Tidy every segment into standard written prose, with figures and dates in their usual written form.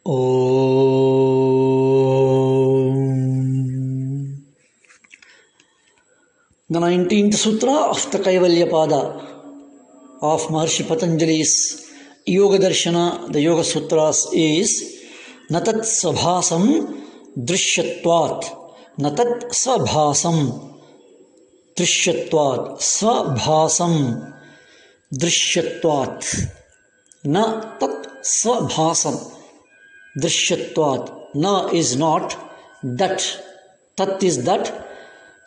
Om. The 19th Sutra of the Kaivalya Pada of Maharshi Patanjali's Yoga Darshana, the Yoga Sutras is Natat Svabhasam Drishyatvat. Natat Svabhasam Drishyatvat. Svabhasam Drishyatvat. Na tat svabhasam drishyatvat. Na is not that. Tat is that.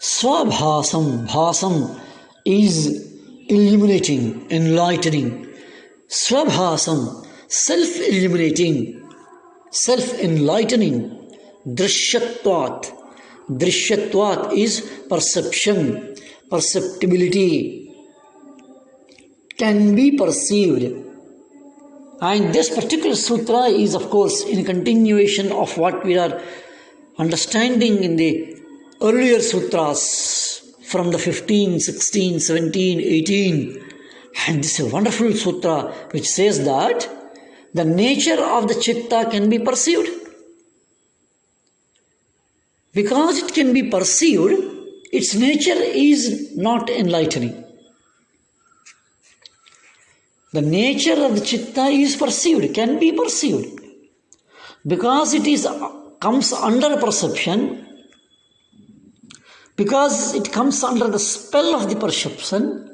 Svabhasam. Bhasam is illuminating, enlightening. Svabhasam, self-illuminating, self-enlightening. Drishyatvat. Drishyatvat is perception, perceptibility, can be perceived. And this particular sutra is, of course, in continuation of what we are understanding in the earlier sutras from the 15, 16, 17, 18. And this is a wonderful sutra which says that the nature of the chitta can be perceived. Because it can be perceived, its nature is not enlightening. The nature of the chitta is perceived, can be perceived. Because it comes under perception, because it comes under the spell of the perception,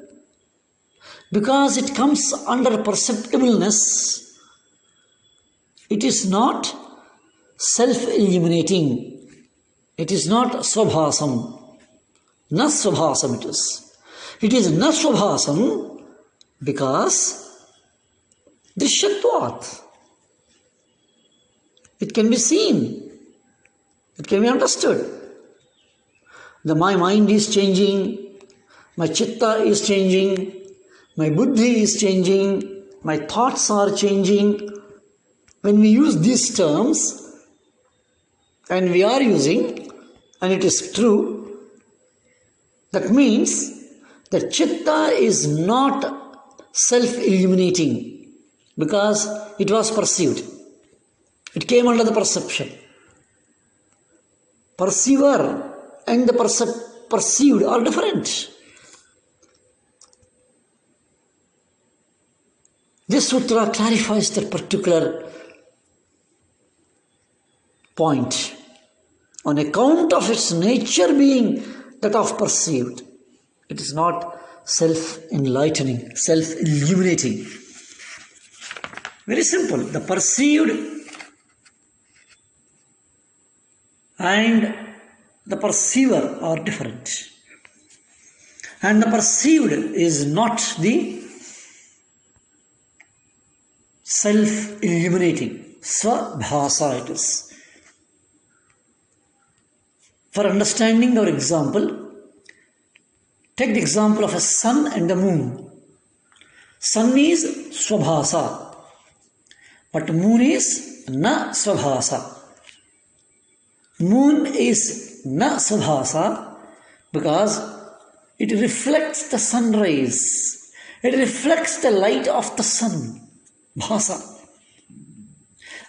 because it comes under perceptibleness, it is not self-illuminating. It is not svabhasam. Na svabhasam it is. It is na svabhasam because drishyatvat. It can be seen. It can be understood. My mind is changing. My chitta is changing. My buddhi is changing. My thoughts are changing. When we use these terms, and we are using, and it is true, that means the chitta is not self-illuminating. Because it was perceived. It came under the perception. Perceiver and the perceived are different. This sutra clarifies that particular point on account of its nature being that of perceived. It is not self-enlightening, self-illuminating. Very simple. The perceived and the perceiver are different. And the perceived is not the self-illuminating. Svabhasa it is. For understanding our example, take the example of a sun and the moon. Sun is svabhasa. But moon is na svabhasa. Moon is na svabhasa because it reflects the sun rays. It reflects the light of the sun. Bhasa.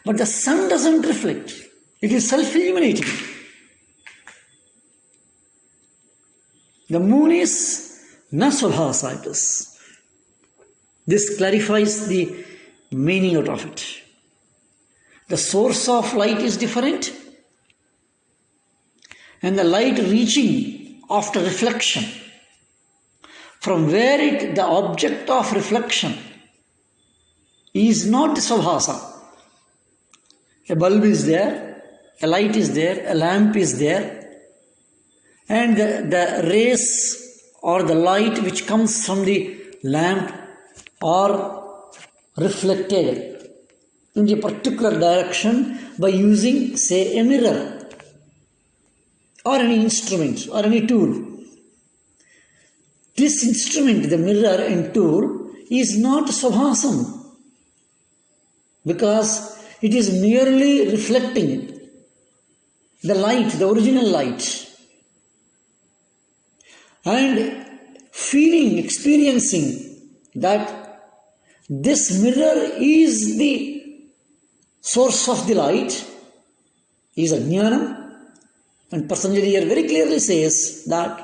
But the sun doesn't reflect. It is self-illuminating. The moon is na svabhasa it is. This clarifies the meaning out of it. The source of light is different, and the light reaching after reflection from where the object of reflection is not svabhasa. A bulb is there, a light is there, a lamp is there, and the rays or the light which comes from the lamp are reflected in a particular direction by using, say, a mirror or any instrument or any tool. This instrument, the mirror and tool, is not svabhasam because it is merely reflecting the light, the original light, and feeling, experiencing that this mirror is the source of the light is ajnanam, and Patanjali here very clearly says that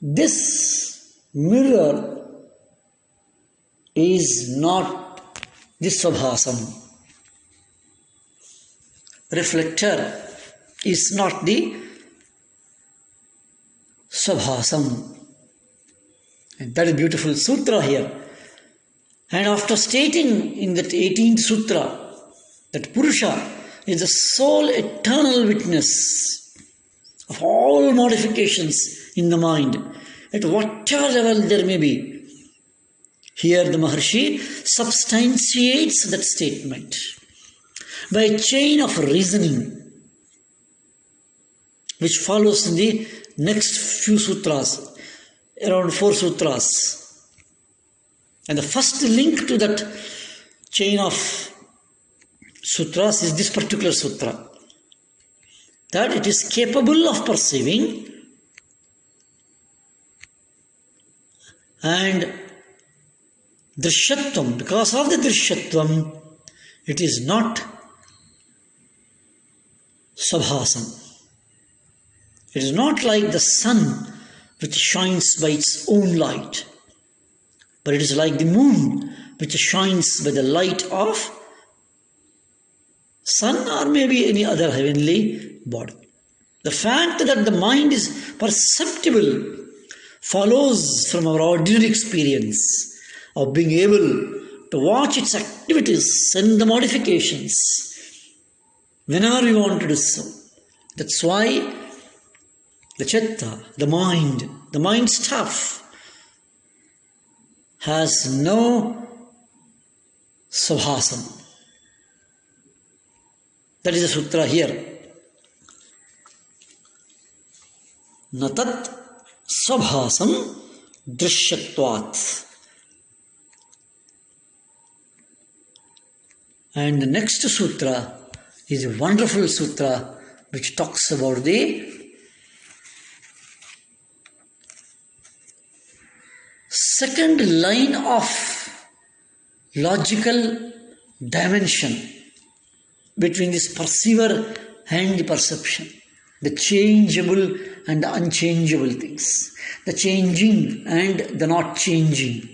this mirror is not the Swabhasam. Reflector is not the Swabhasam. And that is a beautiful sutra here. And after stating in that 18th sutra that Purusha is the sole eternal witness of all modifications in the mind, at whatever level there may be, here the Maharshi substantiates that statement by a chain of reasoning which follows in the next few sutras, around 4 sutras. And the first link to that chain of sutras is this particular sutra, that it is capable of perceiving and drishyatvam. Because of the drishyatvam, it is not Swabhasam. It is not like the sun which shines by its own light, but it is like the moon which shines by the light of sun or maybe any other heavenly body. The fact that the mind is perceptible follows from our ordinary experience of being able to watch its activities and the modifications whenever we want to do so. That's why the chitta, the mind stuff, has no Swabhasam. That is the sutra here. Natat Swabhasam Drishyatvat. And the next sutra is a wonderful sutra which talks about the second line of logical dimension between this perceiver and the perception, the changeable and the unchangeable things, the changing and the not changing.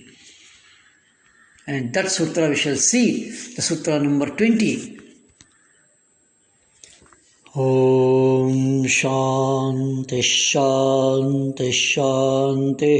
And that sutra we shall see, the sutra number 20. Om Shanti Shanti Shanti.